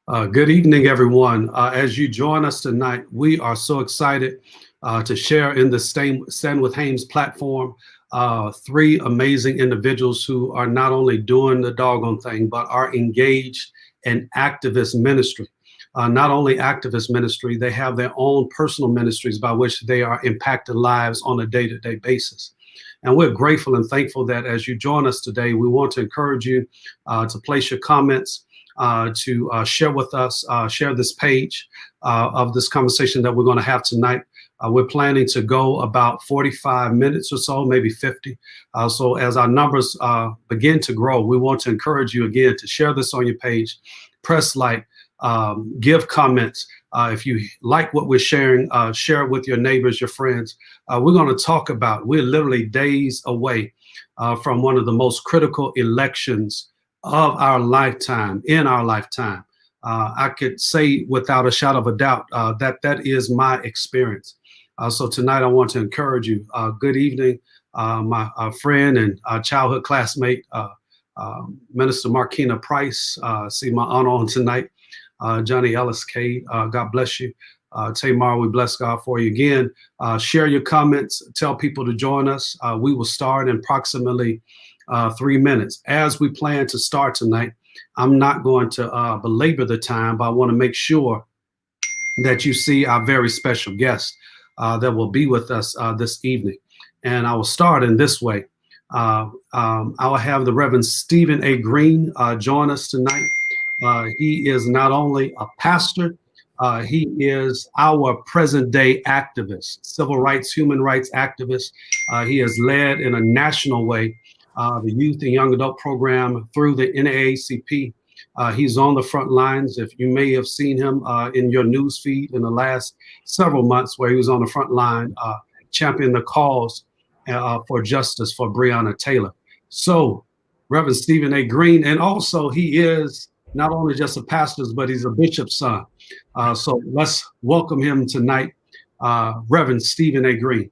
Good evening, everyone. As you join us tonight, we are so excited to share in the Stand with Hames platform three amazing individuals who are not only doing the doggone thing, but are engaged in activist ministry. Not only activist ministry, they have their own personal ministries by which they are impacting lives on a day-to-day basis. And we're grateful and thankful that as you join us today, we want to encourage you to place your comments, to share with us, share this page of this conversation that we're going to have tonight. We're planning to go about 45 minutes or so, maybe 50. So as our numbers begin to grow, we want to encourage you again to share this on your page, press like, give comments. If you like what we're sharing, share it with your neighbors, your friends. We're going to talk about, we're literally days away from one of the most critical elections of our lifetime, in our lifetime. I could say without a shadow of a doubt that is my experience. So tonight I want to encourage you. Good evening, my friend and childhood classmate, Minister Markina Price. See my aunt on tonight, Johnny Ellis K. God bless you. Tamar, we bless God for you again. Share your comments. Tell people to join us. We will start in approximately 3 minutes. As we plan to start tonight, I'm not going to belabor the time, but I want to make sure that you see our very special guest that will be with us this evening. And I will start in this way. I will have the Reverend Stephen A. Green join us tonight. He is not only a pastor, he is our present day activist, civil rights, human rights activist. He has led in a national way the youth and young adult program through the NAACP. He's on the front lines. If you may have seen him in your news feed in the last several months, where he was on the front line championing the cause for justice for Brianna Taylor. So, Reverend Stephen A. Green, and also he is not only just a pastor, but he's a bishop's son. So let's welcome him tonight, Reverend Stephen A. Green.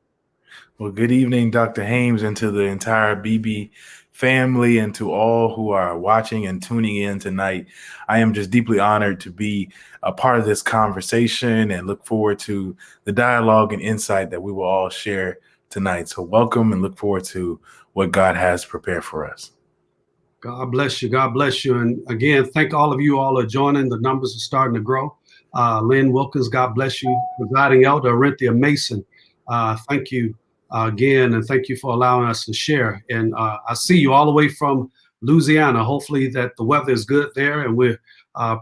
Well, good evening, Dr. Hames, and to the entire BB family, and to all who are watching and tuning in tonight. I am just deeply honored to be a part of this conversation and look forward to the dialogue and insight that we will all share tonight. So welcome, and look forward to what God has prepared for us. God bless you. God bless you. And again, thank all of you all are joining. The numbers are starting to grow. Lynn Wilkins, God bless you. Presiding Elder Arinthia Mason, thank you again, and thank you for allowing us to share. And I see you all the way from Louisiana. Hopefully that the weather is good there, and we're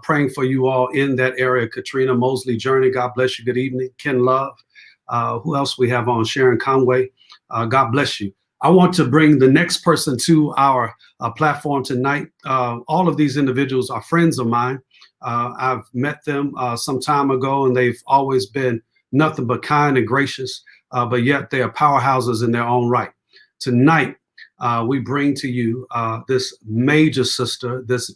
praying for you all in that area. Katrina Mosley Journey, God bless you. Good evening. Ken Love. Who else we have on? Sharon Conway. God bless you. I want to bring the next person to our platform tonight. All of these individuals are friends of mine. I've met them some time ago, and they've always been nothing but kind and gracious, but yet they are powerhouses in their own right. Tonight, we bring to you this major sister, this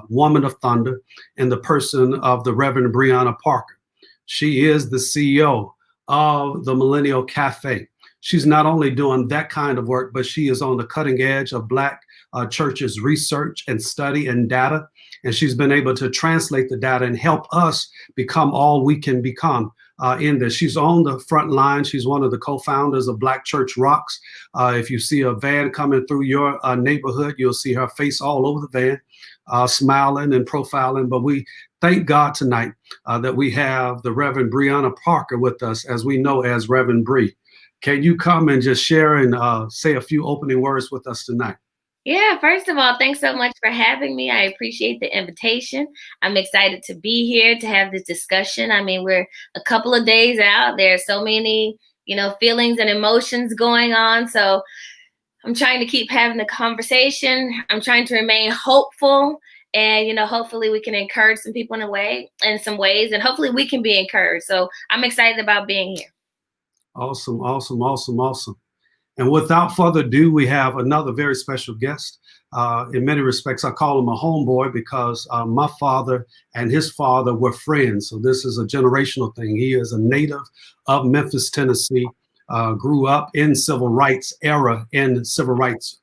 woman of thunder, in the person of the Reverend Brianna Parker. She is the CEO of the Millennial Cafe. She's not only doing that kind of work, but she is on the cutting edge of Black churches' research and study and data. And she's been able to translate the data and help us become all we can become in this. She's on the front line. She's one of the co-founders of Black Church Rocks. If you see a van coming through your neighborhood, you'll see her face all over the van, smiling and profiling. But we thank God tonight that we have the Reverend Brianna Parker with us, as we know as Reverend Bree. Can you come and just share and say a few opening words with us tonight? Yeah, first of all, thanks so much for having me. I appreciate the invitation. I'm excited to be here to have this discussion. I mean, we're a couple of days out. There are so many, feelings and emotions going on. So I'm trying to keep having the conversation. I'm trying to remain hopeful. And, hopefully we can encourage some people in some ways, and hopefully we can be encouraged. So I'm excited about being here. Awesome, awesome, awesome, awesome. And without further ado, we have another very special guest. In many respects, I call him a homeboy because my father and his father were friends. So this is a generational thing. He is a native of Memphis, Tennessee. grew up in civil rights era and civil rights,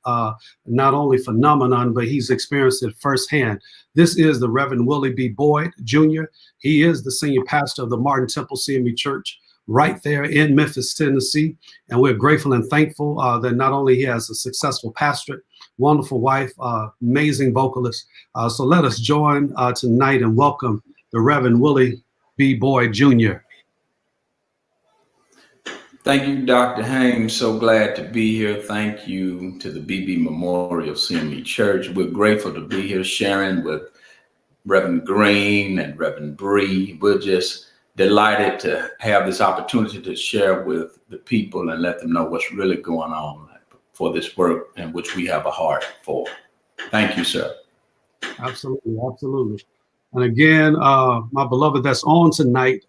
not only phenomenon, but he's experienced it firsthand. This is the Reverend Willie B. Boyd Jr. He is the senior pastor of the Martin Temple CME Church right there in Memphis, Tennessee. And we're grateful and thankful that not only he has a successful pastorate, wonderful wife, amazing vocalist. So let us join tonight and welcome the Reverend Willie B. Boyd Jr. Thank you, Dr. Hames. So glad to be here. Thank you to the BB Memorial CME Church. We're grateful to be here sharing with Reverend Green and Reverend Bree. We're just delighted to have this opportunity to share with the people and let them know what's really going on for this work in which we have a heart for. Thank you, sir. Absolutely, absolutely. And again, my beloved that's on tonight,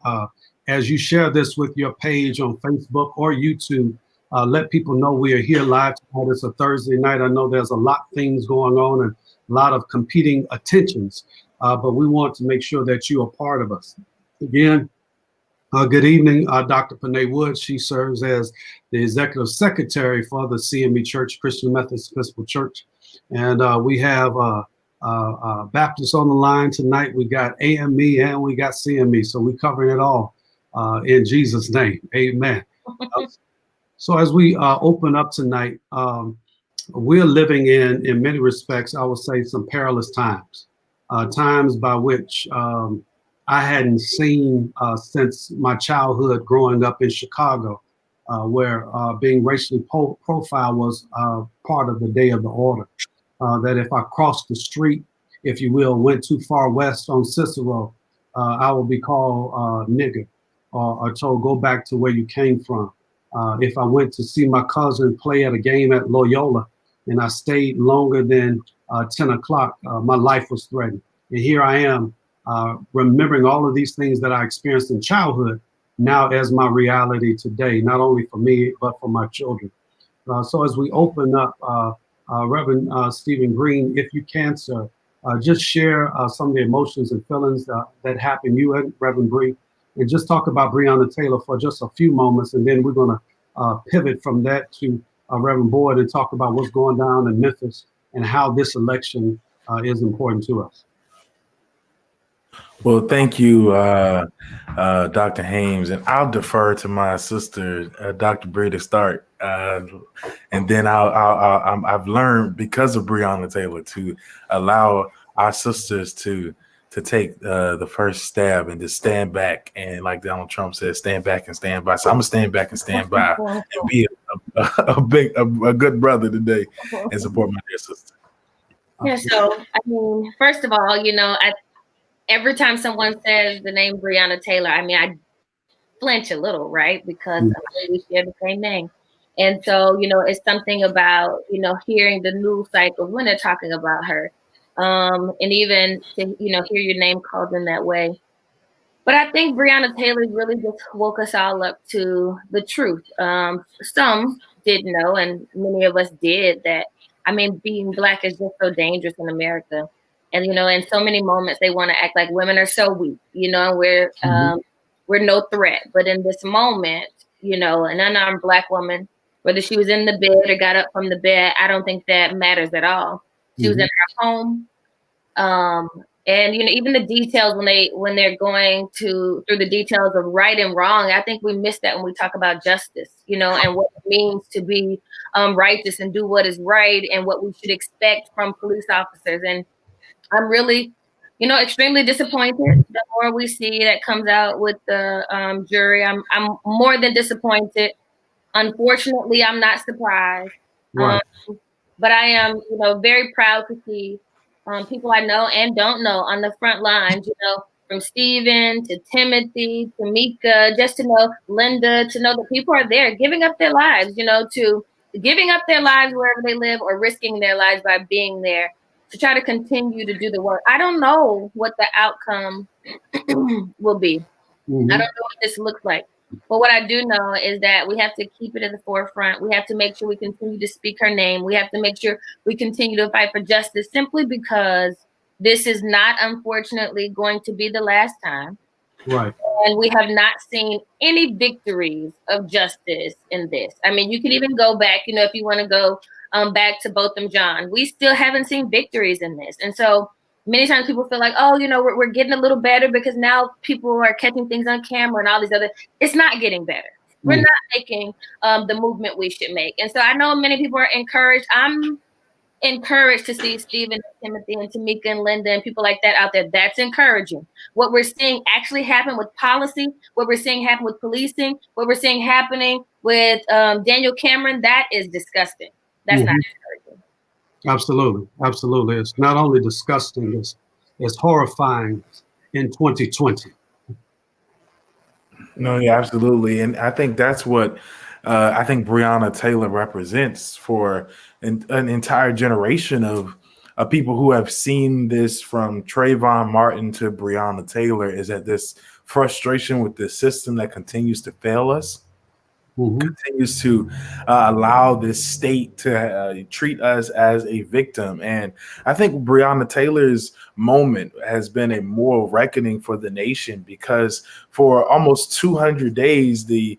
as you share this with your page on Facebook or YouTube, let people know we are here live tonight. It's a Thursday night. I know there's a lot of things going on and a lot of competing attentions, but we want to make sure that you are part of us. Again, good evening, Dr. Panay Wood. She serves as the Executive Secretary for the CME Church, Christian Methodist Episcopal Church. And we have Baptists on the line tonight. We got AME and we got CME. So we're covering it all in Jesus' name. Amen. So as we open up tonight, we're living in many respects, I would say, some perilous times, times by which I hadn't seen since my childhood growing up in Chicago, where being racially profiled was part of the day of the order. That if I crossed the street, if you will, went too far west on Cicero, I would be called nigger or told go back to where you came from. If I went to see my cousin play at a game at Loyola and I stayed longer than 10 o'clock, my life was threatened. And here I am remembering all of these things that I experienced in childhood now as my reality today, not only for me, but for my children. So as we open up, Reverend Stephen Green, if you can, sir, just share some of the emotions and feelings that happened, you and Reverend Bree, and just talk about Brianna Taylor for just a few moments, and then we're going to pivot from that to Reverend Boyd and talk about what's going down in Memphis and how this election is important to us. Well, thank you, Dr. Hames, and I'll defer to my sister, Dr. Bree, to start, and then I've learned because of Brianna Taylor to allow our sisters to take the first stab and to stand back and, like Donald Trump said, stand back and stand by. So I'm gonna stand back and stand by and be a good brother today and support my dear sister. Yeah. So I mean, first of all, every time someone says the name Brianna Taylor, I flinch a little, right? Because we share the same name. And so, it's something about, hearing the news cycle when they're talking about her. And even to, hear your name called in that way. But I think Brianna Taylor really just woke us all up to the truth. Some did know, and many of us did, that, being Black is just so dangerous in America. And, in so many moments, they want to act like women are so weak, and we're no threat. But in this moment, an unarmed Black woman, whether she was in the bed or got up from the bed, I don't think that matters at all. She was in her home. And, even the details when they're going through the details of right and wrong, I think we miss that when we talk about justice, and what it means to be righteous and do what is right and what we should expect from police officers. And I'm really, extremely disappointed. The more we see that comes out with the jury, I'm more than disappointed. Unfortunately, I'm not surprised. Right. But I am, very proud to see people I know and don't know on the front lines, from Stephen to Timothy to Mika, just to know Linda, to know that people are there giving up their lives, to giving up their lives wherever they live or risking their lives by being there to try to continue to do the work. I don't know what the outcome will be. I don't know what this looks like. But what I do know is that we have to keep it at the forefront. We have to make sure we continue to speak her name. We have to make sure we continue to fight for justice, simply because this is not, unfortunately, going to be the last time. Right. And we have not seen any victories of justice in this. I mean, you can even go back, if you want to go back to Botham Jean, we still haven't seen victories in this. And so many times people feel like, oh, we're getting a little better because now people are catching things on camera and all these other, it's not getting better. We're not making the movement we should make. And so I know many people are encouraged. I'm encouraged to see Stephen and Timothy and Tamika and Linda and people like that out there. That's encouraging. What we're seeing actually happen with policy, what we're seeing happen with policing, what we're seeing happening with Daniel Cameron, that is disgusting. That's not encouraging. Absolutely. Absolutely. It's not only disgusting, it's horrifying in 2020. No, yeah, absolutely. And I think that's what I think Brianna Taylor represents for an entire generation of people who have seen this, from Trayvon Martin to Brianna Taylor, is that this frustration with the system that continues to fail us, continues to allow this state to treat us as a victim. And I think Brianna Taylor's moment has been a moral reckoning for the nation, because for almost 200 days, the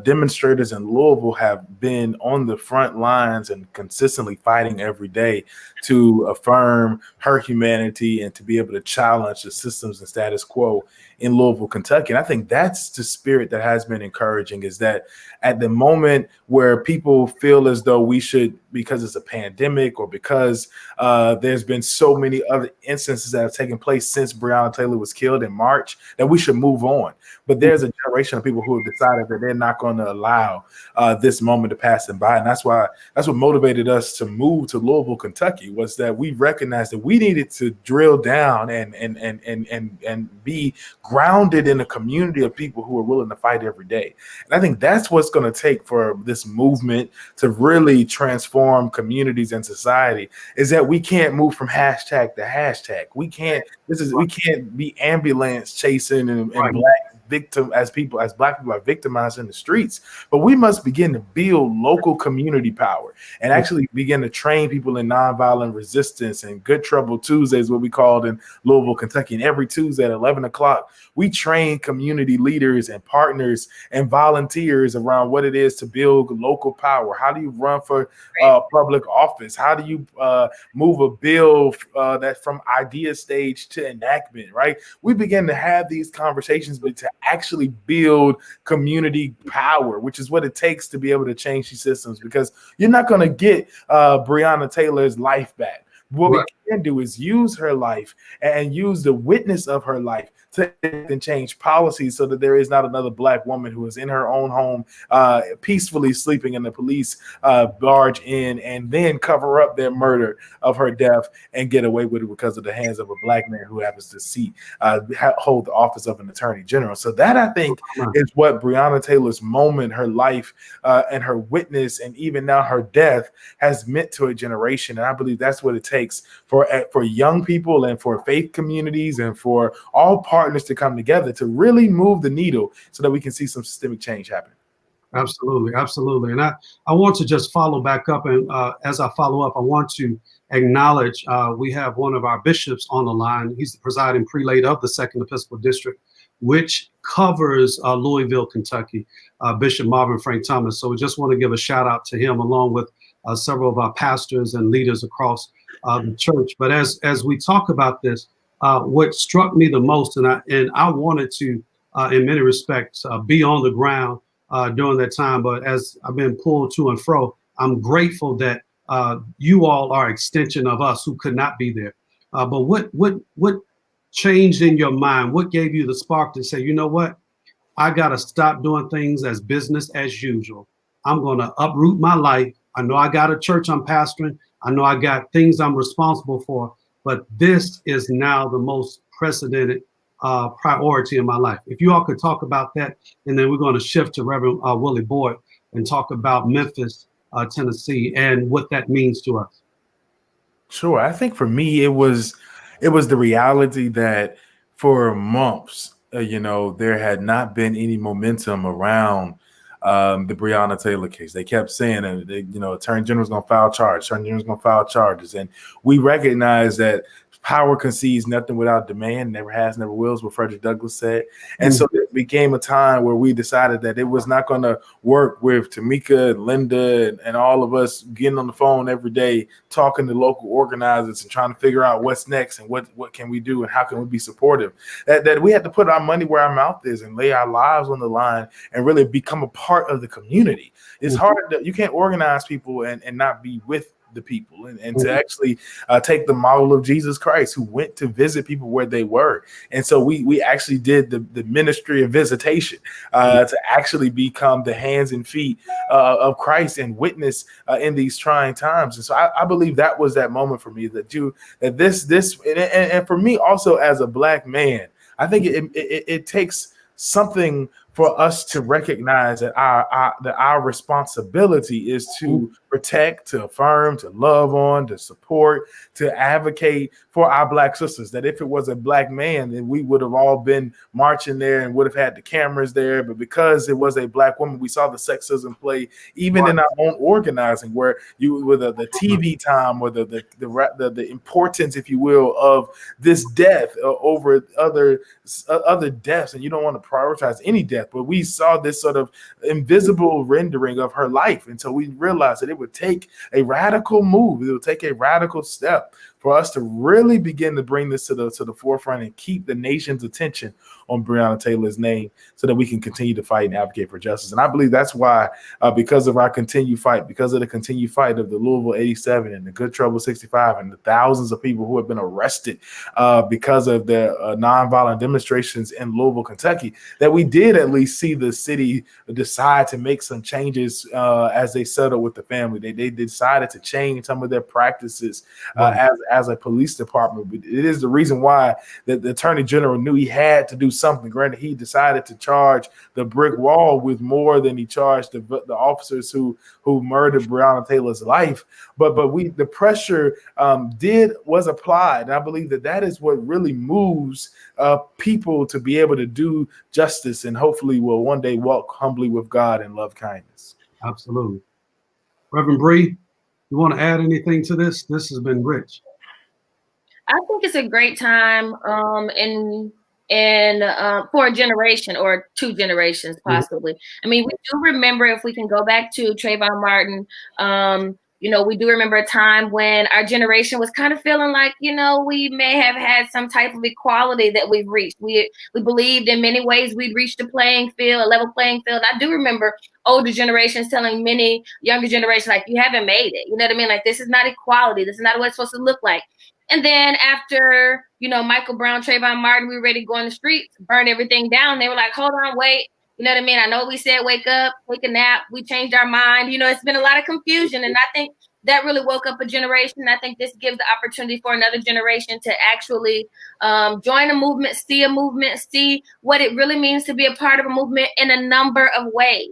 demonstrators in Louisville have been on the front lines and consistently fighting every day to affirm her humanity and to be able to challenge the systems and status quo in Louisville, Kentucky. And I think that's the spirit that has been encouraging, is that at the moment where people feel as though we should, because it's a pandemic or because there's been so many other instances that have taken place since Brianna Taylor was killed in March, that we should move on. But there's a generation of people who have decided that they're not going to allow this moment to pass them by. And that's what motivated us to move to Louisville, Kentucky, was that we recognized that we needed to drill down and be grounded in a community of people who are willing to fight every day. And I think that's what's going to take for this movement to really transform communities and society, is that we can't move from hashtag to hashtag. We can't be ambulance chasing and black people are victimized in the streets, but we must begin to build local community power and actually begin to train people in nonviolent resistance. And Good Trouble Tuesdays, what we called in Louisville, Kentucky. And every Tuesday at 11 o'clock, we train community leaders and partners and volunteers around what it is to build local power. How do you run for public office? How do you move a bill that's from idea stage to enactment, right? We begin to have these conversations, but to actually build community power, which is what it takes to be able to change these systems, because you're not going to get Brianna Taylor's life back. What we can do is use her life and use the witness of her life to change policies so that there is not another Black woman who is in her own home peacefully sleeping and the police barge in and then cover up their murder of her death and get away with it because of the hands of a Black man who happens to hold the office of an attorney general. So that, I think, is what Brianna Taylor's moment, her life, and her witness, and even now her death, has meant to a generation. And I believe that's what it takes for young people and for faith communities and for all partners to come together to really move the needle so that we can see some systemic change happen. Absolutely. Absolutely. And I want to just follow back up. And as I follow up, I want to acknowledge we have one of our bishops on the line. He's the presiding prelate of the 2nd Episcopal District, which covers Louisville, Kentucky, Bishop Marvin Frank Thomas. So we just want to give a shout out to him, along with several of our pastors and leaders across the church. But as we talk about this, what struck me the most, and I wanted to, in many respects, be on the ground during that time, but as I've been pulled to and fro, I'm grateful that you all are an extension of us who could not be there. But what changed in your mind? What gave you the spark to say, you know what? I got to stop doing things as business as usual. I'm going to uproot my life. I know I got a church I'm pastoring. I know I got things I'm responsible for, but this is now the most precedented priority in my life. If you all could talk about that, and then we're going to shift to Reverend Willie Boyd and talk about Memphis, Tennessee, and what that means to us. Sure. I think for me, it was the reality that for months, there had not been any momentum around the Brianna Taylor case. They kept saying, Attorney General's going to file charges. Attorney General's going to file charges. And we recognize that power concedes nothing without demand, never has, never will, is what Frederick Douglass said. And so it became a time where we decided that it was not going to work with Tamika and Linda and all of us getting on the phone every day, talking to local organizers and trying to figure out what's next and what can we do and how can we be supportive. That we had to put our money where our mouth is and lay our lives on the line and really become a part of the community. It's hard. You can't organize people and not be with the people and to actually take the model of Jesus Christ, who went to visit people where they were. And so we actually did the ministry of visitation to actually become the hands and feet of Christ and witness in these trying times. And so I believe that was that moment for me, that this and for me also as a Black man, I think it takes something for us to recognize that our responsibility is to protect, to affirm, to love on, to support, to advocate for our Black sisters. That if it was a Black man, then we would have all been marching there and would have had the cameras there. But because it was a Black woman, we saw the sexism play even in our own organizing, where you with the TV time or the importance, if you will, of this death over other deaths, and you don't want to prioritize any death. But we saw this sort of invisible rendering of her life. And so we realized that it would take a radical move. It would take a radical step for us to really begin to bring this to the forefront and keep the nation's attention on Breonna Taylor's name so that we can continue to fight and advocate for justice. And I believe that's why, because of our continued fight, because of the continued fight of the Louisville 87 and the Good Trouble 65 and the thousands of people who have been arrested because of the nonviolent demonstrations in Louisville, Kentucky, that we did at least see the city decide to make some changes as they settled with the family. They decided to change some of their practices as a police department. But it is the reason why the Attorney General knew he had to do something. Granted, he decided to charge the brick wall with more than he charged the officers who murdered Breonna Taylor's life. But the pressure was applied. And I believe that is what really moves people to be able to do justice and hopefully will one day walk humbly with God and love kindness. Absolutely. Reverend Bree, you want to add anything to this? This has been rich. I think it's a great time for a generation or two generations, possibly. I mean, we do remember, if we can go back to Trayvon Martin, we do remember a time when our generation was kind of feeling like, we may have had some type of equality that we've reached. We believed in many ways we'd reached a level playing field. I do remember older generations telling many younger generations, like, you haven't made it. You know what I mean? Like, this is not equality. This is not what it's supposed to look like. And then after, Michael Brown, Trayvon Martin, we were ready to go on the streets, burn everything down. They were like, hold on, wait. You know what I mean? I know we said wake up, take a nap. We changed our mind. It's been a lot of confusion. And I think that really woke up a generation. I think this gives the opportunity for another generation to actually join a movement, see what it really means to be a part of a movement in a number of ways.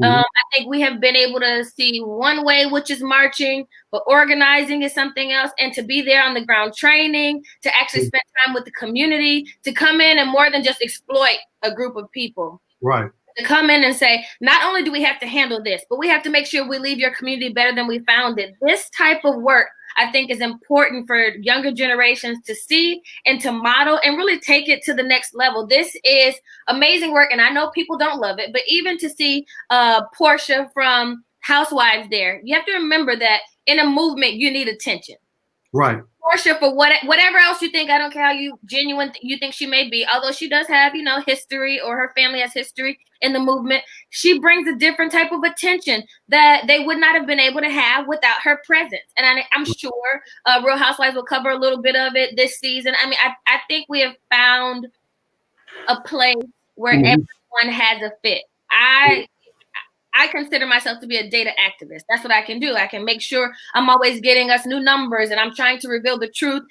I think we have been able to see one way, which is marching, but organizing is something else. And to be there on the ground training, to actually spend time with the community, to come in and more than just exploit a group of people. Right. To come in and say, not only do we have to handle this, but we have to make sure we leave your community better than we found it. This type of work, I think, is important for younger generations to see and to model and really take it to the next level. This is amazing work, and I know people don't love it, but even to see Portia from Housewives there, you have to remember that in a movement, you need attention. Right. Portia, for whatever else you think, I don't care how genuine you think she may be, although she does have, history, or her family has history in the movement, she brings a different type of attention that they would not have been able to have without her presence. And I'm sure Real Housewives will cover a little bit of it this season. I mean, I think we have found a place where everyone has a fit. I consider myself to be a data activist. That's what I can do. I can make sure I'm always getting us new numbers, and I'm trying to reveal the truth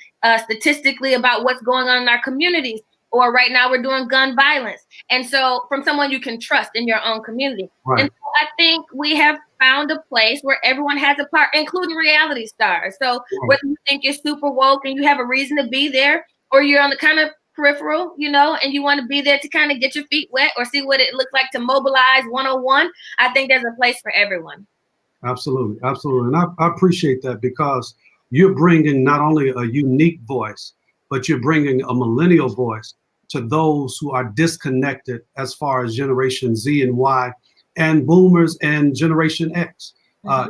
statistically about what's going on in our communities. Or right now we're doing gun violence. And so from someone you can trust in your own community. Right. And so I think we have found a place where everyone has a part, including reality stars. So whether you think you're super woke and you have a reason to be there, or you're on the kind of peripheral, and you want to be there to kind of get your feet wet or see what it looks like to mobilize 101, I think there's a place for everyone. Absolutely. And I appreciate that, because you're bringing not only a unique voice, but you're bringing a millennial voice to those who are disconnected as far as Generation Z and Y and boomers and Generation X.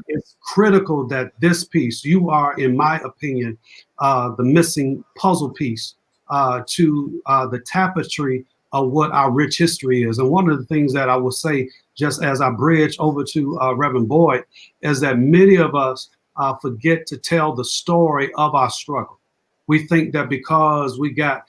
It's critical that this piece, you are, in my opinion, the missing puzzle piece to the tapestry of what our rich history is. And one of the things that I will say, just as I bridge over to Reverend Boyd, is that many of us forget to tell the story of our struggle. We think that because we got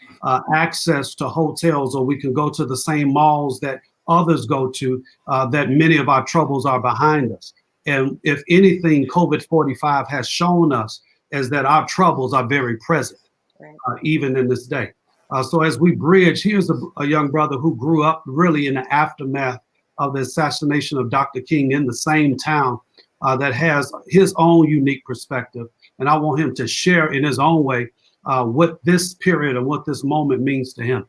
access to hotels or we can go to the same malls that others go to, that many of our troubles are behind us. And if anything, COVID-45 has shown us is that our troubles are very present, even in this day. So as we bridge, here's a young brother who grew up really in the aftermath of the assassination of Dr. King in the same town that has his own unique perspective. And I want him to share in his own way what this period and what this moment means to him.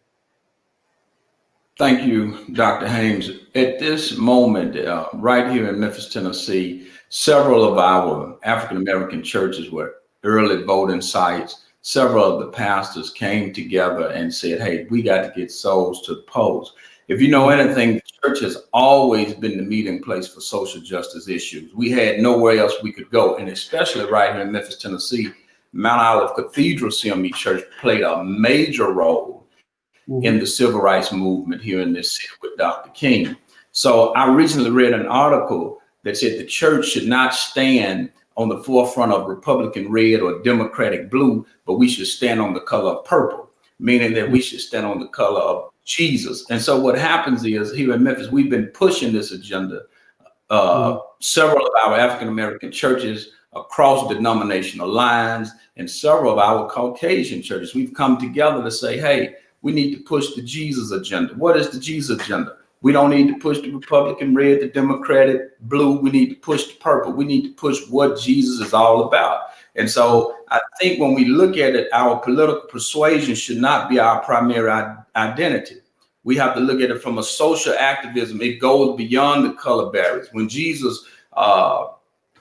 Thank you, Dr. Hames. At this moment, right here in Memphis, Tennessee, several of our African-American churches were early voting sites. Several of the pastors came together and said, hey, we got to get souls to the polls. If you know anything, the church has always been the meeting place for social justice issues. We had nowhere else we could go. And especially right here in Memphis, Tennessee, Mount Olive Cathedral CME Church played a major role in the civil rights movement here in this city with Dr. King. So I recently read an article that said the church should not stand on the forefront of Republican red or Democratic blue, but we should stand on the color of purple, meaning that we should stand on the color of Jesus. And so what happens is here in Memphis, we've been pushing this agenda. Several of our African-American churches across denominational lines and several of our Caucasian churches, we've come together to say, hey, we need to push the Jesus agenda. What is the Jesus agenda? We don't need to push the Republican red, the Democratic blue. We need to push the purple. We need to push what Jesus is all about. And so I think when we look at it, our political persuasion should not be our primary identity. We have to look at it from a social activism. It goes beyond the color barriers. When Jesus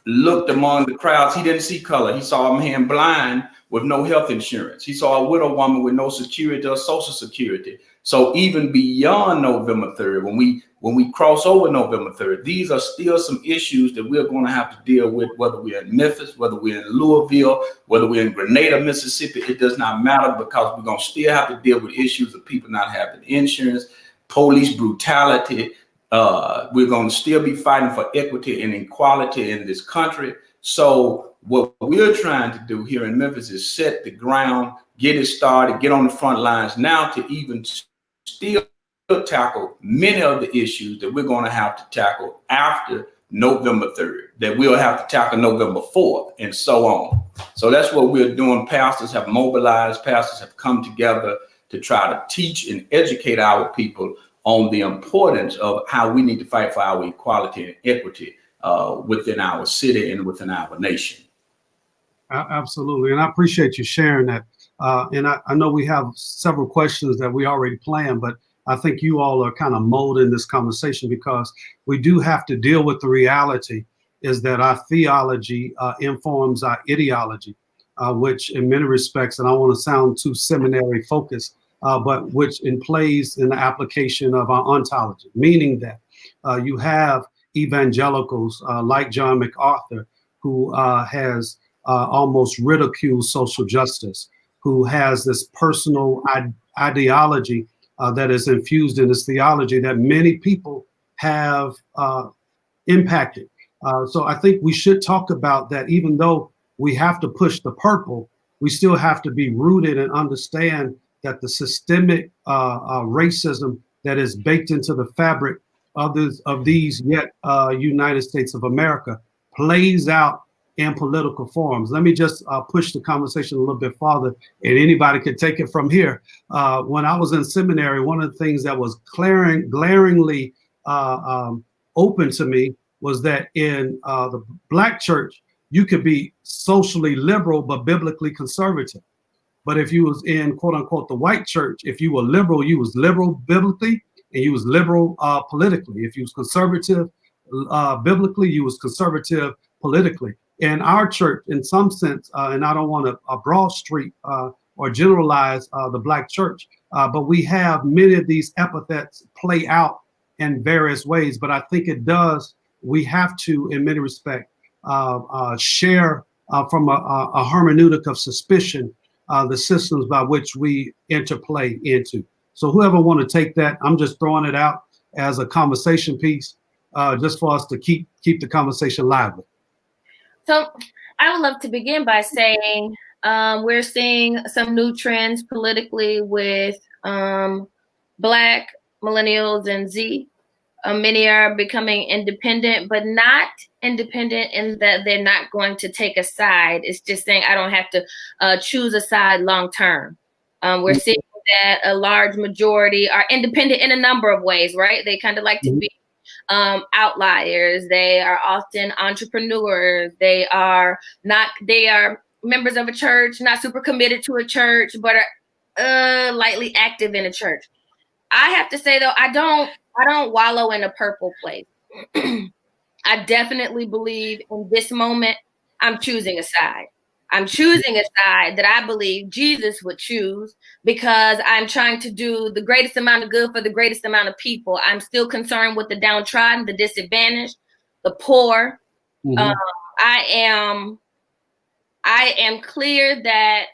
looked among the crowds, he didn't see color. He saw a man blind with no health insurance. He saw a widow woman with no security or social security. So even beyond November 3rd, when we cross over November 3rd, these are still some issues that we're going to have to deal with, whether we're in Memphis, whether we're in Louisville, whether we're in Grenada, Mississippi. It does not matter, because we're going to still have to deal with issues of people not having insurance, police brutality. We're going to still be fighting for equity and equality in this country. So what we're trying to do here in Memphis is set the ground, get it started, get on the front lines now to even still tackle many of the issues that we're going to have to tackle after November 3rd, that we'll have to tackle November 4th, and so on. So that's what we're doing. Pastors have mobilized, pastors have come together to try to teach and educate our people on the importance of how we need to fight for our equality and equity within our city and within our nation. Absolutely. And I appreciate you sharing that. And I know we have several questions that we already planned, but I think you all are kind of molding this conversation, because we do have to deal with the reality is that our theology informs our ideology, which in many respects, and I don't want to sound too seminary focused, but which plays in the application of our ontology, meaning that you have evangelicals like John MacArthur, who has almost ridiculed social justice, who has this personal ideology that is infused in this theology that many people have impacted. So I think we should talk about that. Even though we have to push the purple, we still have to be rooted and understand that the systemic racism that is baked into the fabric of these yet United States of America plays out in political forums. Let me just push the conversation a little bit farther, and anybody could take it from here. When I was in seminary, one of the things that was glaringly open to me was that in the Black church, you could be socially liberal but biblically conservative. But if you was in quote unquote the white church, if you were liberal, you was liberal biblically and you was liberal politically. If you was conservative biblically, you was conservative politically. in our church, in some sense, and I don't want to broad street or generalize the Black church, but we have many of these epithets play out in various ways. But I think we have to, in many respects, share from a hermeneutic of suspicion the systems by which we interplay into. So whoever want to take that, I'm just throwing it out as a conversation piece, just for us to keep the conversation lively. So I would love to begin by saying we're seeing some new trends politically with Black millennials and Z. Many are becoming independent, but not independent in that they're not going to take a side. It's just saying I don't have to choose a side long term. We're seeing that a large majority are independent in a number of ways, right? They kind of like to be outliers. They are often entrepreneurs. They are members of a church, not super committed to a church, but are lightly active in a church. I have to say though, I don't wallow in a purple place. I definitely believe in this moment, I'm choosing a side. I'm choosing a side that I believe Jesus would choose because I'm trying to do the greatest amount of good for the greatest amount of people. I'm still concerned with the downtrodden, the disadvantaged, the poor. I am clear that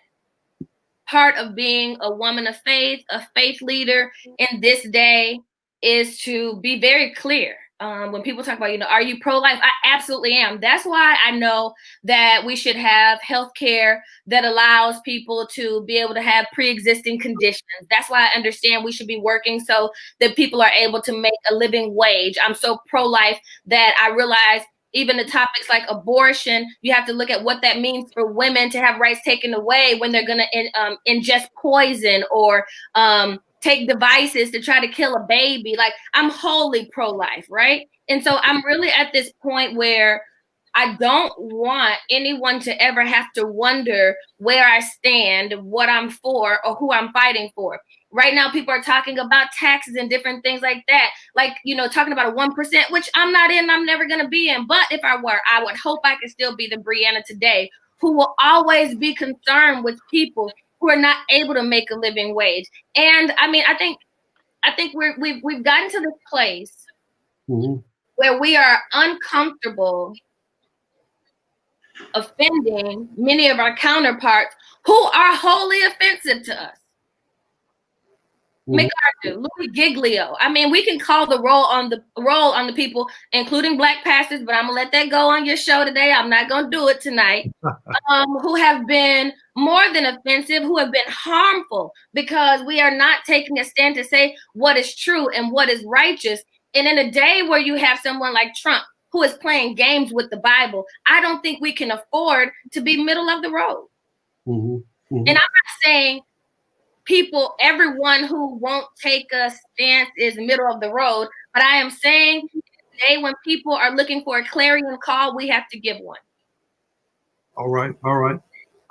part of being a woman of faith, a faith leader in this day is to be very clear. When people talk about, are you pro-life? I absolutely am. That's why I know that we should have healthcare that allows people to be able to have pre-existing conditions. That's why I understand we should be working so that people are able to make a living wage. I'm so pro-life that I realize even the topics like abortion, you have to look at what that means for women to have rights taken away when they're going to ingest poison or take devices to try to kill a baby. Like, I'm wholly pro-life, right? And so I'm really at this point where I don't want anyone to ever have to wonder where I stand, what I'm for, or who I'm fighting for. Right now, people are talking about taxes and different things like that. Like, talking about a 1%, which I'm not in, I'm never going to be in. But if I were, I would hope I could still be the Brianna today, who will always be concerned with people who are not able to make a living wage. And I mean, I think we've gotten to this place where we are uncomfortable offending many of our counterparts who are wholly offensive to us. MacArthur, Louis Giglio. I mean, we can call the roll on the people, including Black pastors, but I'm gonna let that go on your show today. I'm not gonna do it tonight. Who have been more than offensive, who have been harmful, because we are not taking a stand to say what is true and what is righteous. And in a day where you have someone like Trump who is playing games with the Bible, I don't think we can afford to be middle of the road. And I'm not saying everyone who won't take a stance is middle of the road, but I am saying today when people are looking for a clarion call, we have to give one. All right.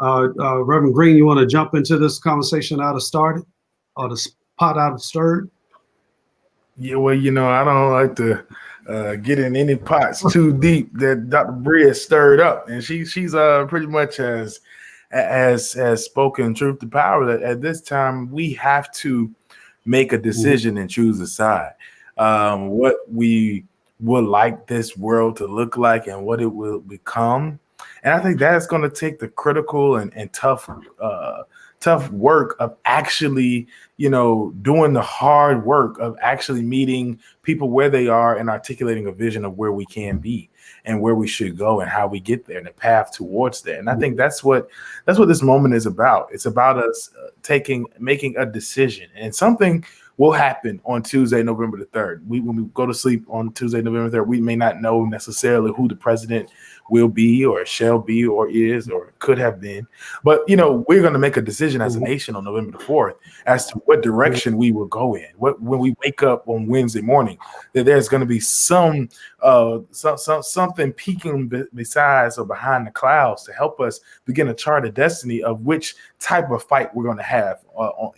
Reverend Green, you want to jump into this conversation out of started or the pot out of stirred? Yeah, well, I don't like to get in any pots too deep that Dr. Bria stirred up, and she's pretty much has spoken truth to power that at this time we have to make a decision and choose a side. What we would like this world to look like and what it will become. And I think that's going to take the critical and tough work of actually, doing the hard work of actually meeting people where they are and articulating a vision of where we can be and where we should go and how we get there and the path towards that. And I think that's what this moment is about. It's about us making a decision, and something will happen on Tuesday, November the 3rd. When we go to sleep on Tuesday, November 3rd, we may not know necessarily who the president will be or shall be or is or could have been. But, we're going to make a decision as a nation on November the 4th as to what direction we will go in. When we wake up on Wednesday morning, that there's going to be something peeking besides or behind the clouds to help us begin to chart a destiny of which type of fight we're going to have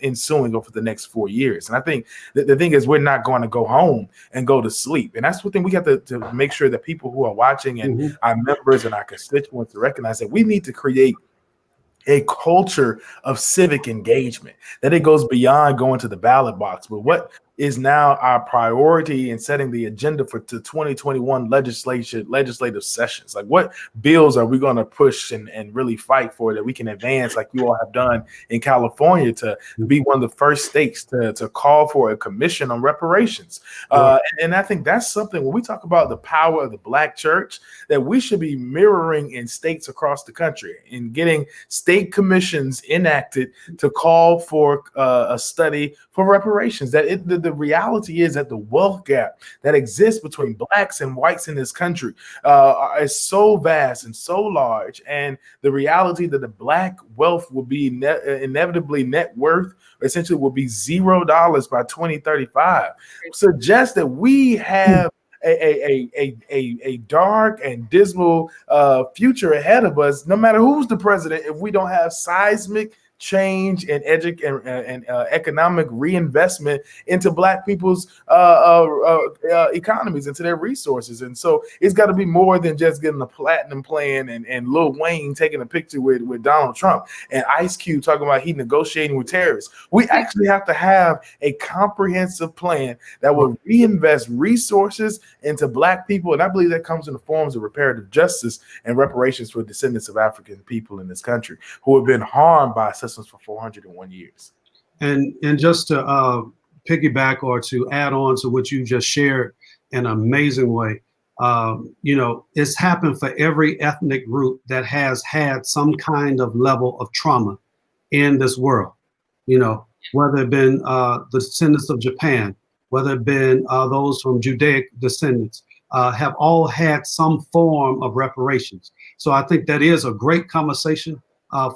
ensuing over the next 4 years. And I think think that the thing is, we're not going to go home and go to sleep. And that's the thing we have to make sure that people who are watching and our members and our constituents to recognize that we need to create a culture of civic engagement, that it goes beyond going to the ballot box. But what is now our priority in setting the agenda for the 2021 legislative sessions? Like, what bills are we going to push and really fight for that we can advance, like you all have done in California, to be one of the first states to call for a commission on reparations? And I think that's something, when we talk about the power of the Black church, that we should be mirroring in states across the country and getting state commissions enacted to call for a study for reparations. That the reality is that the wealth gap that exists between Blacks and whites in this country is so vast and so large, and the reality that the Black wealth will be inevitably net worth essentially will be $0 by 2035 suggests that we have a dark and dismal future ahead of us, no matter who's the president, if we don't have seismic change and economic reinvestment into Black people's economies, into their resources. And so it's got to be more than just getting a platinum plan and Lil Wayne taking a picture with Donald Trump and Ice Cube talking about he negotiating with terrorists. We actually have to have a comprehensive plan that will reinvest resources into Black people. And I believe that comes in the forms of reparative justice and reparations for descendants of African people in this country who have been harmed by systems for 401 years. And just to piggyback or to add on to what you just shared in an amazing way, it's happened for every ethnic group that has had some kind of level of trauma in this world. Whether it been the descendants of Japan, whether it been those from Judaic descendants, have all had some form of reparations. So I think that is a great conversation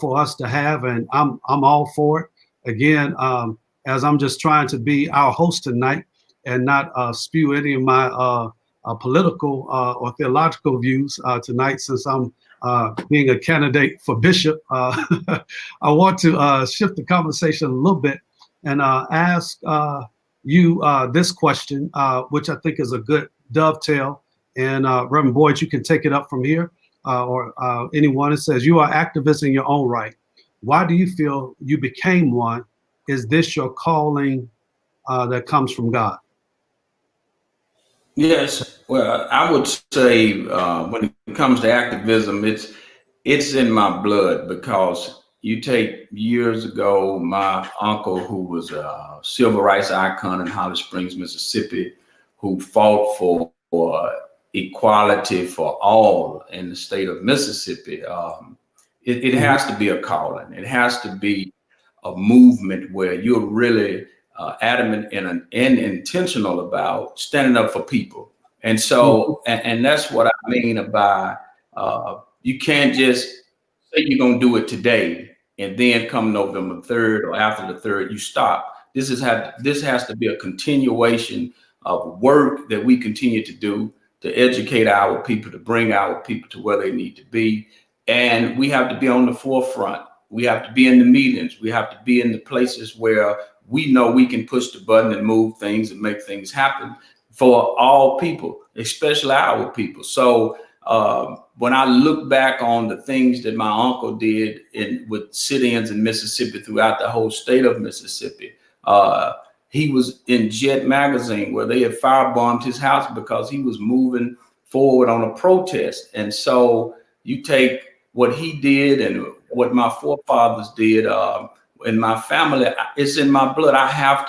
for us to have, and I'm all for it. Again, as I'm just trying to be our host tonight and not spew any of my political or theological views tonight, since I'm being a candidate for bishop, I want to shift the conversation a little bit and ask you this question, which I think is a good dovetail. And Reverend Boyd, you can take it up from here. Or anyone. It says, you are activists in your own right. Why do you feel you became one? Is this your calling that comes from God? Yes. Well, I would say when it comes to activism, it's in my blood, because you take years ago, my uncle, who was a civil rights icon in Holly Springs, Mississippi, who fought for equality for all in the state of Mississippi. It has to be a calling. It has to be a movement where you're really adamant and intentional about standing up for people. And so, and that's what I mean by you can't just say you're going to do it today and then come November 3rd or after the 3rd, you stop. This has to be a continuation of work that we continue to do, to educate our people, to bring our people to where they need to be. And we have to be on the forefront. We have to be in the meetings. We have to be in the places where we know we can push the button and move things and make things happen for all people, especially our people. So when I look back on the things that my uncle did with sit-ins in Mississippi, throughout the whole state of Mississippi, he was in Jet magazine where they had firebombed his house because he was moving forward on a protest. And so you take what he did and what my forefathers did in my family, it's in my blood. I have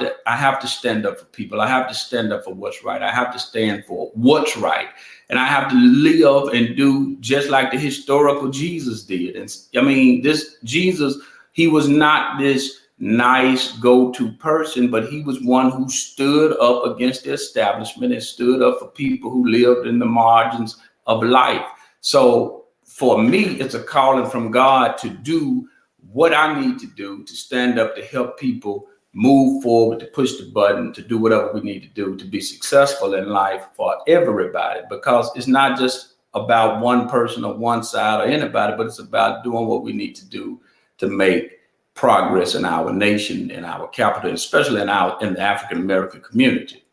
to stand up for people. I have to stand up for what's right. I have to stand for what's right. And I have to live and do just like the historical Jesus did. And I mean, this Jesus, he was not this nice go-to person, but he was one who stood up against the establishment and stood up for people who lived in the margins of life. So for me, it's a calling from God to do what I need to do, to stand up, to help people move forward, to push the button, to do whatever we need to do to be successful in life for everybody, because it's not just about one person or one side or anybody, but it's about doing what we need to do to make progress in our nation, in our capital, especially in the African American community.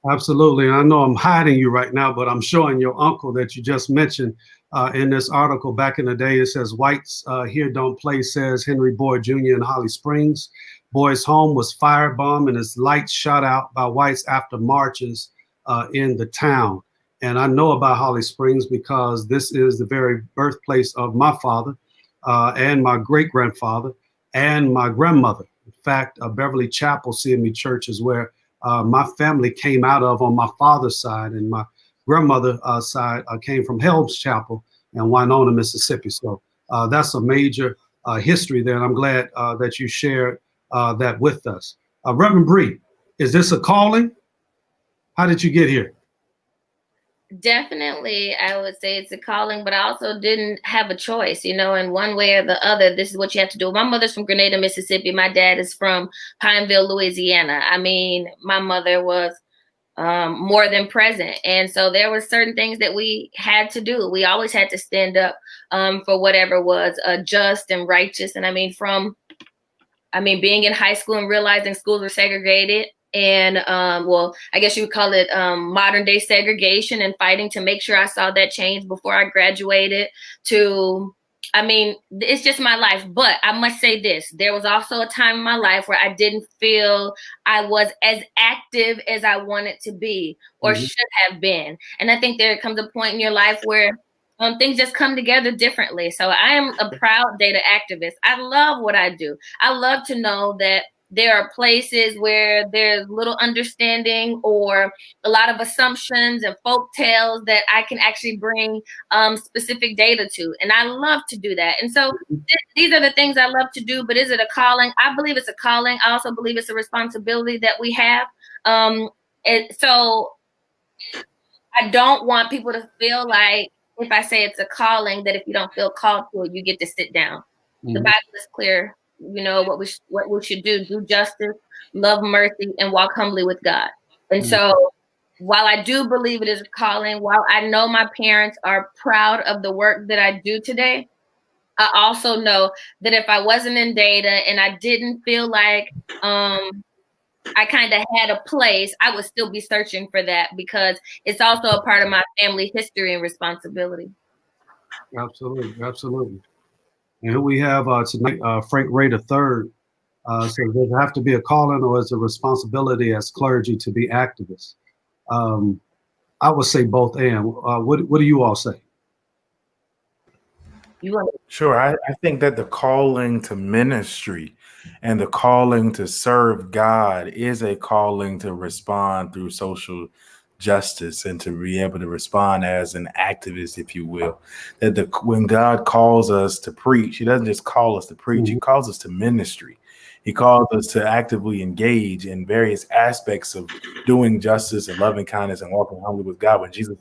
Absolutely. I know I'm hiding you right now, but I'm showing your uncle that you just mentioned in this article back in the day. It says whites here don't play, says Henry Boyd Jr. in Holly Springs. Boyd's home was firebombed and his lights shot out by whites after marches in the town. And I know about Holly Springs because this is the very birthplace of my father and my great-grandfather and my grandmother. In fact, Beverly Chapel CME Church is where my family came out of on my father's side, and my grandmother's side came from Helms Chapel in Winona, Mississippi. So that's a major history there, and I'm glad that you shared that with us. Reverend Bree, is this a calling? How did you get here? Definitely, I would say it's a calling, but I also didn't have a choice, in one way or the other. This is what you have to do. My mother's from Grenada, Mississippi. My dad is from Pineville, Louisiana. I mean, my mother was more than present. And so there were certain things that we had to do. We always had to stand up for whatever was just and righteous. And being in high school and realizing schools were segregated, and I guess you would call it modern day segregation, and fighting to make sure I saw that change before I graduated it's just my life. But I must say this, there was also a time in my life where I didn't feel I was as active as I wanted to be or should have been. And I think there comes a point in your life where things just come together differently. So I am a proud data activist. I love what I do. I love to know that there are places where there's little understanding or a lot of assumptions and folk tales that I can actually bring specific data to. And I love to do that. And so these are the things I love to do. But is it a calling? I believe it's a calling. I also believe it's a responsibility that we have. So I don't want people to feel like, if I say it's a calling, that if you don't feel called to it, you get to sit down. The Bible is clear. What we should do justice, love mercy, and walk humbly with God. And so while I do believe it is a calling, while I know my parents are proud of the work that I do today, I also know that if I wasn't in data and I didn't feel like I kind of had a place, I would still be searching for that, because it's also a part of my family history and responsibility. Absolutely. Absolutely. And here we have tonight, Frank Ray III. So does it have to be a calling, or is it a responsibility as clergy to be activists? I would say both. And what do you all say? Sure. I think that the calling to ministry and the calling to serve God is a calling to respond through social justice and to be able to respond as an activist, if you will. That when God calls us to preach, he doesn't just call us to preach, he calls us to ministry. He calls us to actively engage in various aspects of doing justice and loving kindness and walking humbly with God. When Jesus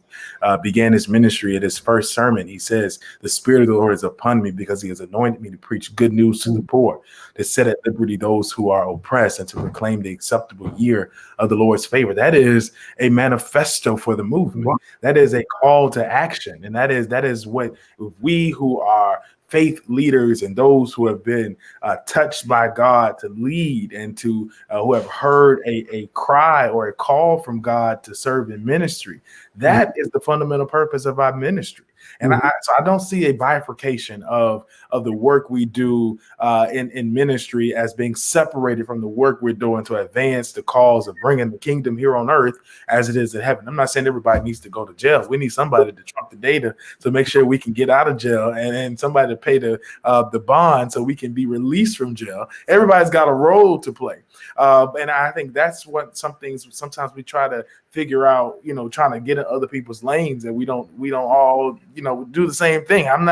began his ministry at his first sermon, he says, "The Spirit of the Lord is upon me, because he has anointed me to preach good news to the poor, to set at liberty those who are oppressed, and to proclaim the acceptable year of the Lord's favor." That is a manifesto for the movement. That is a call to action. And that is what we who are faith leaders and those who have been touched by God to lead, and to who have heard a cry or a call from God to serve in ministry. That is the fundamental purpose of our ministry. And so I don't see a bifurcation of the work we do in ministry as being separated from the work we're doing to advance the cause of bringing the kingdom here on earth as it is in heaven. I'm not saying everybody needs to go to jail. We need somebody to trump the data to make sure we can get out of jail, and somebody to pay the bond so we can be released from jail. Everybody's got a role to play. And I think that's what sometimes we try to figure out, trying to get in other people's lanes, and we don't all, do the same thing. I'm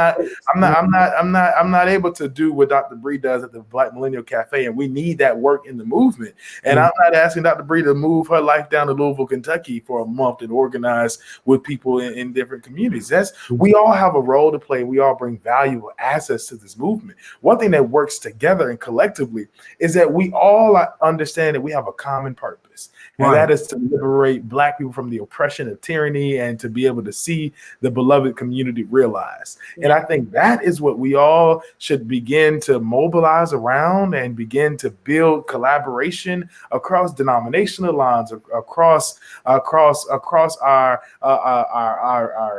not able to do what Dr. Bree does at the Black Millennial Cafe, and we need that work in the movement. And I'm not asking Dr. Bree to move her life down to Louisville, Kentucky for a month and organize with people in different communities. We all have a role to play. We all bring valuable assets to this movement. One thing that works together and collectively is that we all understand that we have a common purpose. purpose. And Right. that is to liberate Black people from the oppression of tyranny and to be able to see the beloved community realized. And I think that is what we all should begin to mobilize around and begin to build collaboration across denominational lines, across our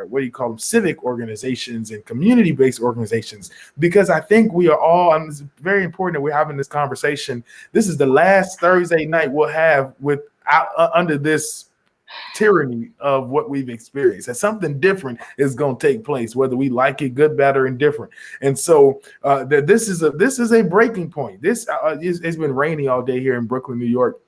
what do you call them, civic organizations and community-based organizations, because I think we are all, and it's very important that we're having this conversation. This is the last Thursday night we'll have under this tyranny of what we've experienced, and something different is going to take place, whether we like it, good, bad, or indifferent. And so this is a breaking point. It's been rainy all day here in Brooklyn, New York.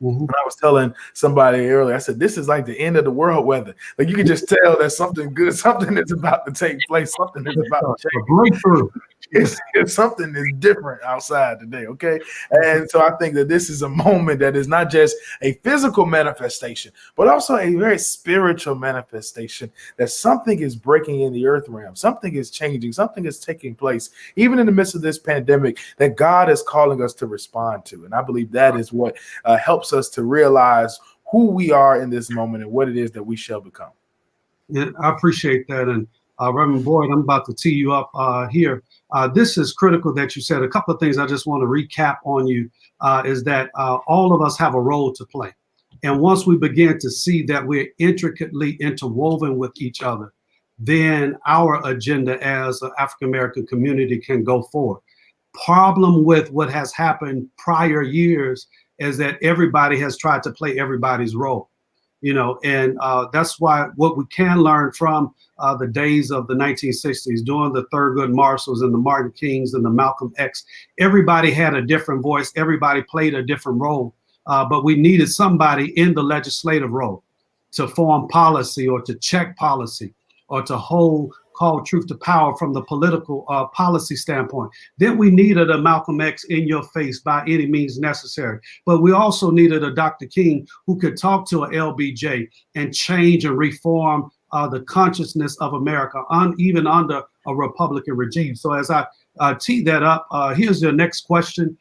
Mm-hmm. I was telling somebody earlier, I said, this is like the end of the world weather. Like, you can just tell that something good, something is about to take place, something is about to change. Breakthrough. It's something is different outside today, okay? And so I think that this is a moment that is not just a physical manifestation, but also a very spiritual manifestation, that something is breaking in the earth realm, something is changing, something is taking place, even in the midst of this pandemic, that God is calling us to respond to. And I believe that is what helps us to realize who we are in this moment and what it is that we shall become. Yeah, I appreciate that. And Reverend Boyd, I'm about to tee you up here. This is critical that you said. A couple of things I just want to recap on you is that all of us have a role to play. And once we begin to see that we're intricately interwoven with each other, then our agenda as an African-American community can go forward. Problem with what has happened prior years is that everybody has tried to play everybody's role. And that's why what we can learn from the days of the 1960s, during the Thurgood Marshalls and the Martin Kings and the Malcolm X, everybody had a different voice. Everybody played a different role, but we needed somebody in the legislative role to form policy or to check policy or to call truth to power from the political policy standpoint. Then we needed a Malcolm X in your face by any means necessary. But we also needed a Dr. King who could talk to an LBJ and change and reform the consciousness of America, even under a Republican regime. So as I tee that up, here's your next question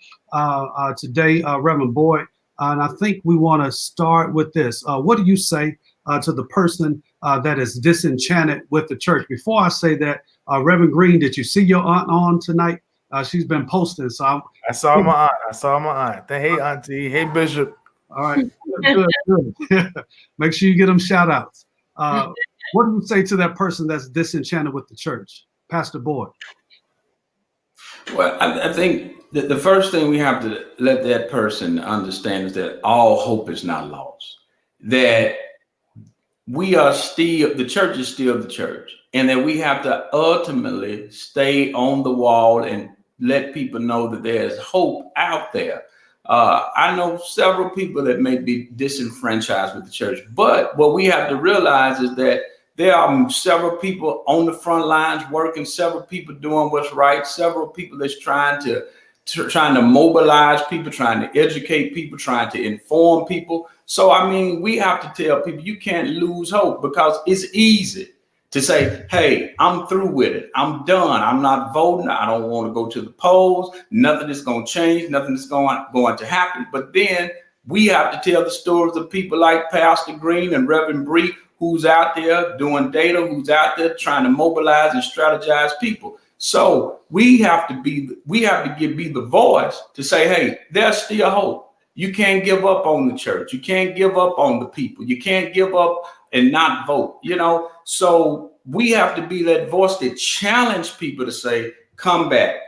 today, Reverend Boyd. And I think we want to start with this. What do you say to the person that is disenchanted with the church? Before I say that, Reverend Green, did you see your aunt on tonight? She's been posting. So I saw my aunt. Hey, Auntie. Hey, Bishop. All right. Good. Make sure you get them shout outs. What do you say to that person that's disenchanted with the church? Pastor Boyd. Well, I think that the first thing we have to let that person understand is that all hope is not lost. That we are still, the church is still the church, and that we have to ultimately stay on the wall and let people know that there's hope out there. I know several people that may be disenfranchised with the church, but what we have to realize is that there are several people on the front lines working, several people doing what's right, several people that's trying to mobilize people, trying to educate people, trying to inform people. So, I mean, we have to tell people you can't lose hope, because it's easy to say, hey, I'm through with it. I'm done. I'm not voting. I don't want to go to the polls. Nothing is going to change. Nothing is going to happen. But then we have to tell the stories of people like Pastor Green and Reverend Bree, who's out there doing data, who's out there trying to mobilize and strategize people. So we have to be the voice to say, hey, there's still hope. You can't give up on the church. You can't give up on the people. You can't give up and not vote, So we have to be that voice that challenge people to say, come back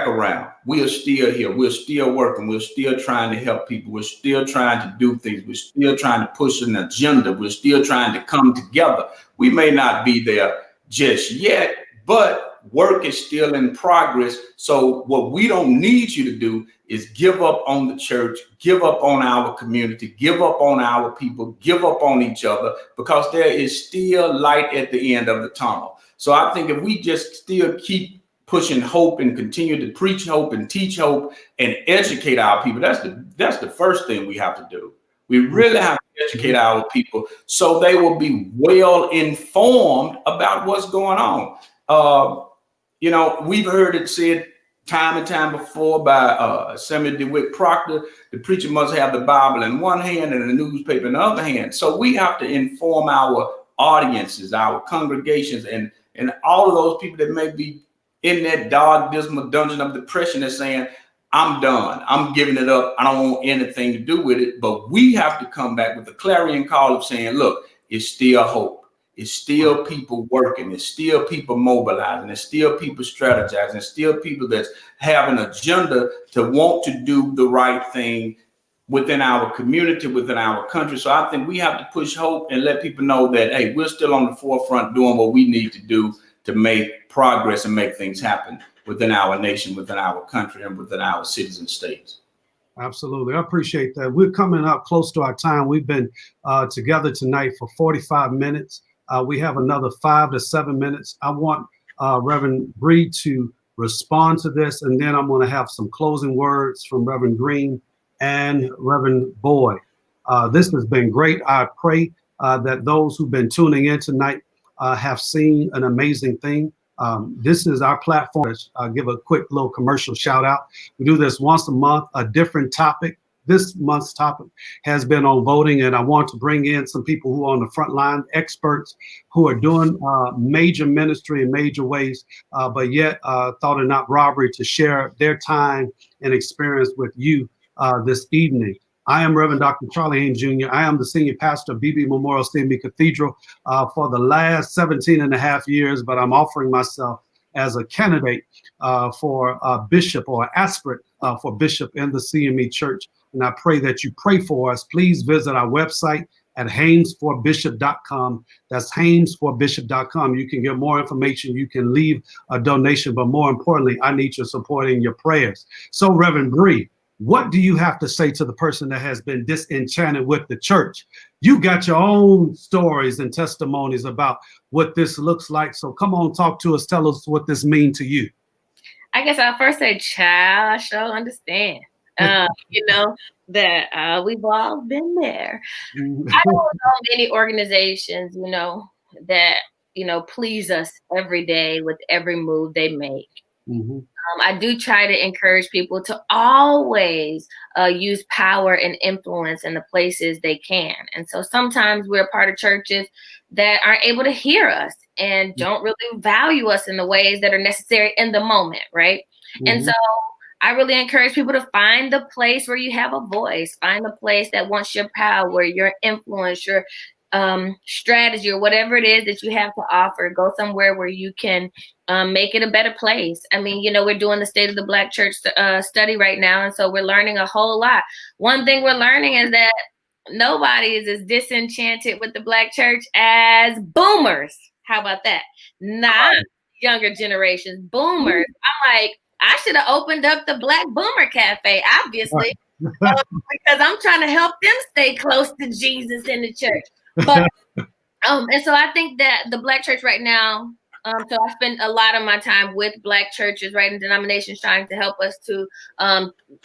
around. We are still here. We're still working. We're still trying to help people. We're still trying to do things. We're still trying to push an agenda. We're still trying to come together. We may not be there just yet, but work is still in progress. So what we don't need you to do is give up on the church, give up on our community, give up on our people, give up on each other, because there is still light at the end of the tunnel. So I think if we just still keep pushing hope and continue to preach hope and teach hope and educate our people, that's the first thing we have to do. We really have to educate our people so they will be well informed about what's going on. We've heard it said time and time before by Samuel DeWitt Proctor. The preacher must have the Bible in one hand and the newspaper in the other hand. So we have to inform our audiences, our congregations, and all of those people that may be in that dark, dismal dungeon of depression that's saying, I'm done. I'm giving it up. I don't want anything to do with it. But we have to come back with the clarion call of saying, look, it's still hope. It's still people working. It's still people mobilizing. It's still people strategizing. It's still people that have an agenda to want to do the right thing within our community, within our country. So I think we have to push hope and let people know that, hey, we're still on the forefront doing what we need to do to make progress and make things happen within our nation, within our country, and within our cities and states. Absolutely. I appreciate that. We're coming up close to our time. We've been together tonight for 45 minutes. We have another 5 to 7 minutes. I want Reverend Bree to respond to this, and then I'm going to have some closing words from Reverend Green and Reverend Boyd. This has been great. I pray that those who've been tuning in tonight have seen an amazing thing. This is our platform. I'll give a quick little commercial shout out. We do this once a month, a different topic. This month's topic has been on voting, and I want to bring in some people who are on the front line, experts who are doing major ministry in major ways, but yet thought it not robbery to share their time and experience with you this evening. I am Reverend Dr. Charlie Haynes Jr. I am the senior pastor of BB Memorial CME Cathedral for the last 17 and a half years, but I'm offering myself as a candidate for a bishop or aspirant for bishop in the CME Church. And I pray that you pray for us. Please visit our website at HamesForBishop.com. That's HamesForBishop.com. You can get more information. You can leave a donation, but more importantly, I need your support and your prayers. So, Reverend Bree, what do you have to say to the person that has been disenchanted with the church? You got your own stories and testimonies about what this looks like. So come on, talk to us. Tell us what this means to you. I guess I'll first say, child, I sure understand. You know, that we've all been there. I don't know many organizations, you know, that, you know, please us every day with every move they make. Mm-hmm. I do try to encourage people to always use power and influence in the places they can. And so sometimes we're part of churches that aren't able to hear us and don't really value us in the ways that are necessary in the moment, right? Mm-hmm. And so I really encourage people to find the place where you have a voice, find the place that wants your power, your influence, your strategy, or whatever it is that you have to offer. Go somewhere where you can make it a better place. I mean, you know, we're doing the State of the Black Church study right now, and so we're learning a whole lot. One thing we're learning is that nobody is as disenchanted with the Black church as boomers. How about that? Not younger generations, boomers. I'm like, I should have opened up the Black Boomer Cafe, obviously, because I'm trying to help them stay close to Jesus in the church. But and so I think that the Black church right now, so I spend a lot of my time with Black churches, right, and denominations trying to help us to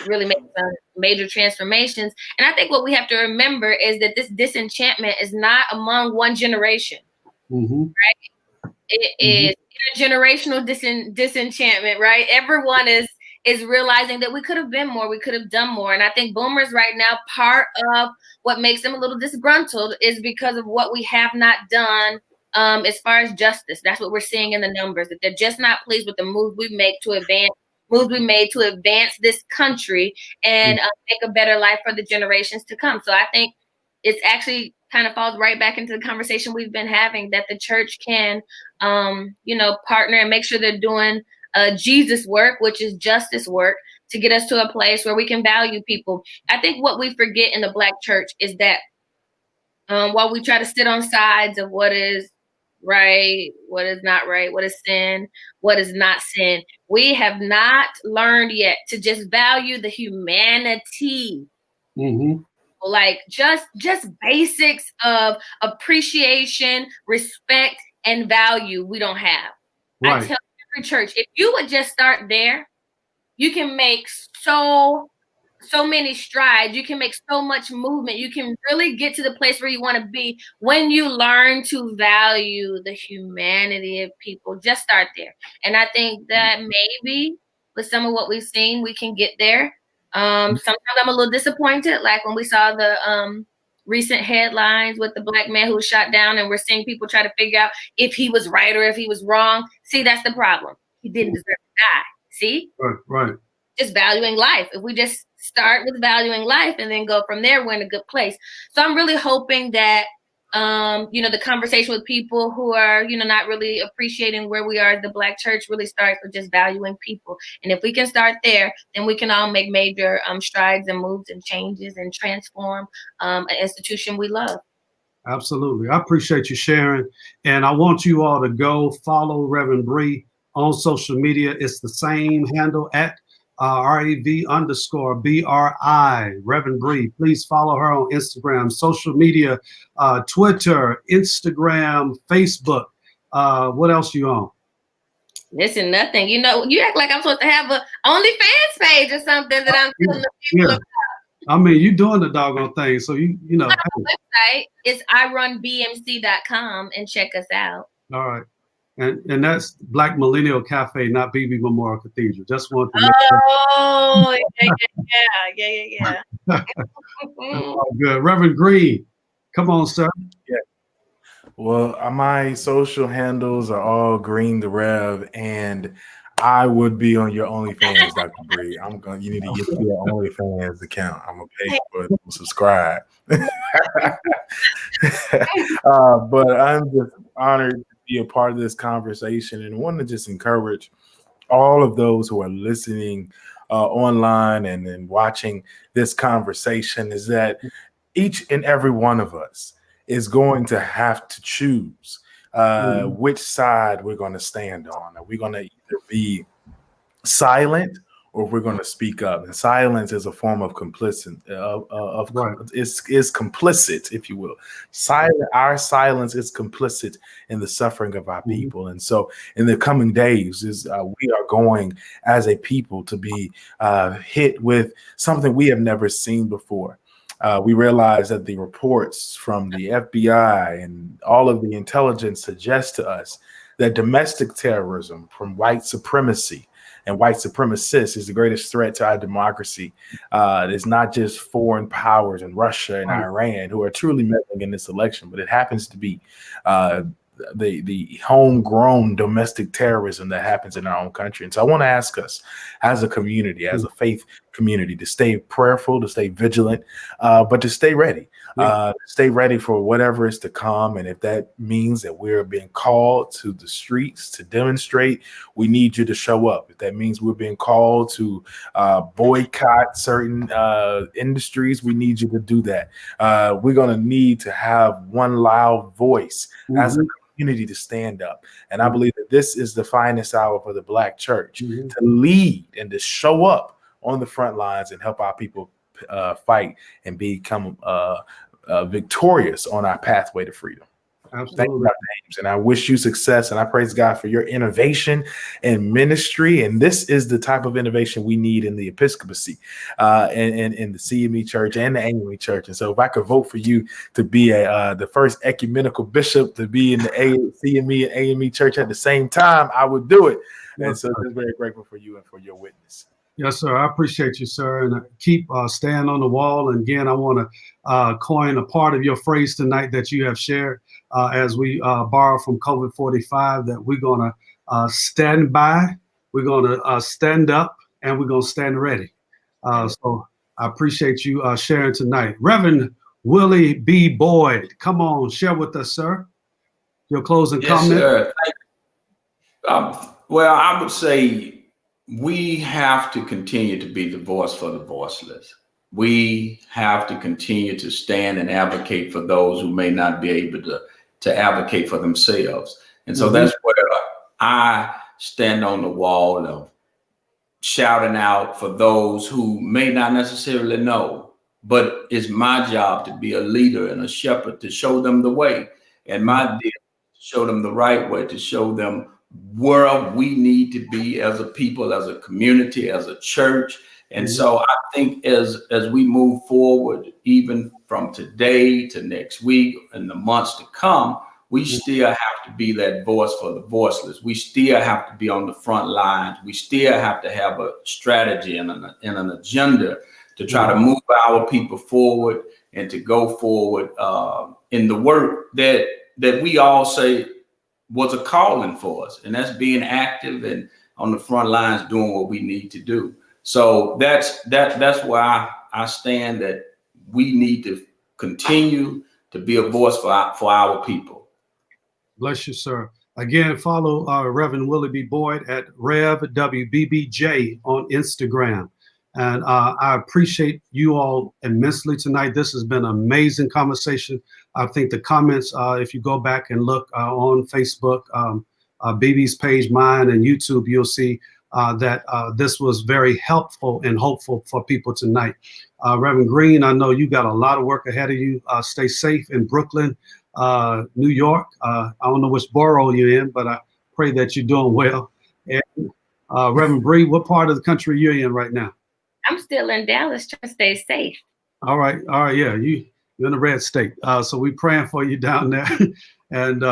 really make some major transformations. And I think what we have to remember is that this disenchantment is not among one generation, right? It is intergenerational disenchantment, right? Everyone is realizing that we could have been more, we could have done more. And I think boomers right now, part of what makes them a little disgruntled is because of what we have not done as far as justice. That's what we're seeing in the numbers, that they're just not pleased with the moves we made to advance this country and make a better life for the generations to come. So I think it's actually kind of falls right back into the conversation we've been having, that the church can, you know, partner and make sure they're doing Jesus work, which is justice work, to get us to a place where we can value people. I think what we forget in the Black church is that while we try to sit on sides of what is right, what is not right, what is sin, what is not sin, we have not learned yet to just value the humanity. Mm-hmm. Like just basics of appreciation, respect, and value we don't have. Right. I tell every church, if you would just start there, you can make so many strides. You can make so much movement. You can really get to the place where you want to be when you learn to value the humanity of people. Just start there. And I think that maybe with some of what we've seen, we can get there. Sometimes I'm a little disappointed, like when we saw the recent headlines with the black man who was shot down, and we're seeing people try to figure out if he was right or if he was wrong. See, that's the problem. He didn't deserve to die. See? Right. Just valuing life. If we just start with valuing life and then go from there, we're in a good place. So I'm really hoping that the conversation with people who are, not really appreciating where we are as the Black church really starts with just valuing people. And if we can start there, then we can all make major strides and moves and changes and transform an institution we love. Absolutely. I appreciate you sharing. And I want you all to go follow Reverend Bree on social media. It's the same handle at RAV_BRI, Reverend Bree. Please follow her on Instagram, social media, Twitter, Instagram, Facebook. What else you on? Listen, nothing. You act like I'm supposed to have a OnlyFans page or something that I'm telling the people about. I mean, you're doing the doggone thing. So, you know. My website is irunbmc.com and check us out. All right. And that's Black Millennial Cafe, not BB Memorial Cathedral. Just want to Oh, yeah. All good. Reverend Green, come on, sir. Yeah. Well, my social handles are all Green the Rev, and I would be on your OnlyFans, Dr. Bree. You need to get your OnlyFans account. I'm gonna pay for it. Subscribe. But I'm just honored to be a part of this conversation, and want to just encourage all of those who are listening online and then watching this conversation is that each and every one of us is going to have to choose which side we're going to stand on. Are we going to either be silent or we're going to speak up? And silence is a form of complicit, is complicit, if you will. Our silence is complicit in the suffering of our people. And so in the coming days, we are going as a people to be hit with something we have never seen before. We realize that the reports from the FBI and all of the intelligence suggest to us that domestic terrorism from white supremacy and white supremacists is the greatest threat to our democracy. It's not just foreign powers in Russia and Iran who are truly meddling in this election, but it happens to be the homegrown domestic terrorism that happens in our own country. And so I want to ask us as a community, as a faith community, to stay prayerful, to stay vigilant, but to stay ready. Stay ready for whatever is to come. And if that means that we're being called to the streets to demonstrate, we need you to show up. If that means we're being called to boycott certain industries, we need you to do that. We're going to need to have one loud voice as a community to stand up. And I believe that this is the finest hour for the Black church to lead and to show up on the front lines and help our people fight and become victorious on our pathway to freedom. Absolutely. Thank you, Dr. James, and I wish you success, and I praise God for your innovation and ministry. And this is the type of innovation we need in the episcopacy and in the CME church and the AME church. And so if I could vote for you to be the first ecumenical bishop to be in the CME and AME church at the same time, I would do it. And so I'm very grateful for you and for your witness. Yes, sir. I appreciate you, sir. And keep staying on the wall. And again, I want to coin a part of your phrase tonight that you have shared as we borrow from COVID 45, that we're going to stand by, we're going to stand up, and we're going to stand ready. So I appreciate you sharing tonight. Reverend Willie B. Boyd, come on, share with us, sir. Your closing comment. Sir. Well, I would say we have to continue to be the voice for the voiceless. We have to continue to stand and advocate for those who may not be able to advocate for themselves. And so that's where I stand on the wall of shouting out for those who may not necessarily know, but it's my job to be a leader and a shepherd to show them the way. And my deal is to show them the right way, to show them where we need to be as a people, as a community, as a church. And so I think as we move forward, even from today to next week and the months to come, we still have to be that voice for the voiceless. We still have to be on the front lines. We still have to have a strategy and an agenda to try to move our people forward and to go forward in the work that we all say was a calling for us. And that's being active and on the front lines doing what we need to do. So that's where I stand, that we need to continue to be a voice for our people. Bless you, sir. Again, follow Reverend Willie Boyd at RevWBBJ on Instagram. And I appreciate you all immensely tonight. This has been an amazing conversation. I think the comments, if you go back and look on Facebook, BB's page, mine, and YouTube, you'll see that this was very helpful and hopeful for people tonight. Reverend Green, I know you got a lot of work ahead of you. Stay safe in Brooklyn, New York. I don't know which borough you're in, but I pray that you're doing well. And Reverend Bree, what part of the country you're in right now? I'm still in Dallas, trying to stay safe. All right, yeah, you're in the red state. So we're praying for you down there. And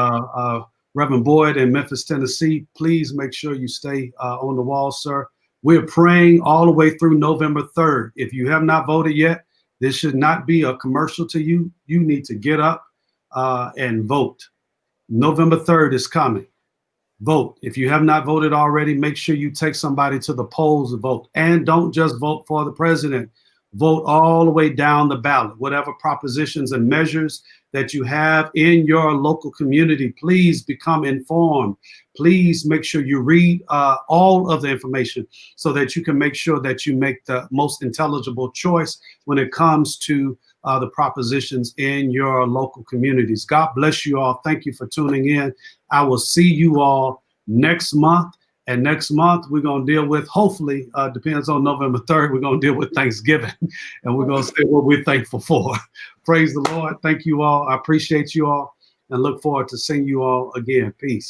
Reverend Boyd in Memphis, Tennessee, please make sure you stay on the wall, sir. We're praying all the way through November 3rd. If you have not voted yet, this should not be a commercial to you. You need to get up and vote. November 3rd is coming. Vote. If you have not voted already, make sure you take somebody to the polls to vote. And don't just vote for the president. Vote all the way down the ballot. Whatever propositions and measures that you have in your local community, please become informed. Please make sure you read all of the information so that you can make sure that you make the most intelligible choice when it comes to the propositions in your local communities. God bless you all. Thank you for tuning in. I will see you all next month. And next month, we're going to deal with, hopefully, depends on November 3rd, we're going to deal with Thanksgiving. And we're going to say what we're thankful for. Praise the Lord. Thank you all. I appreciate you all and look forward to seeing you all again. Peace.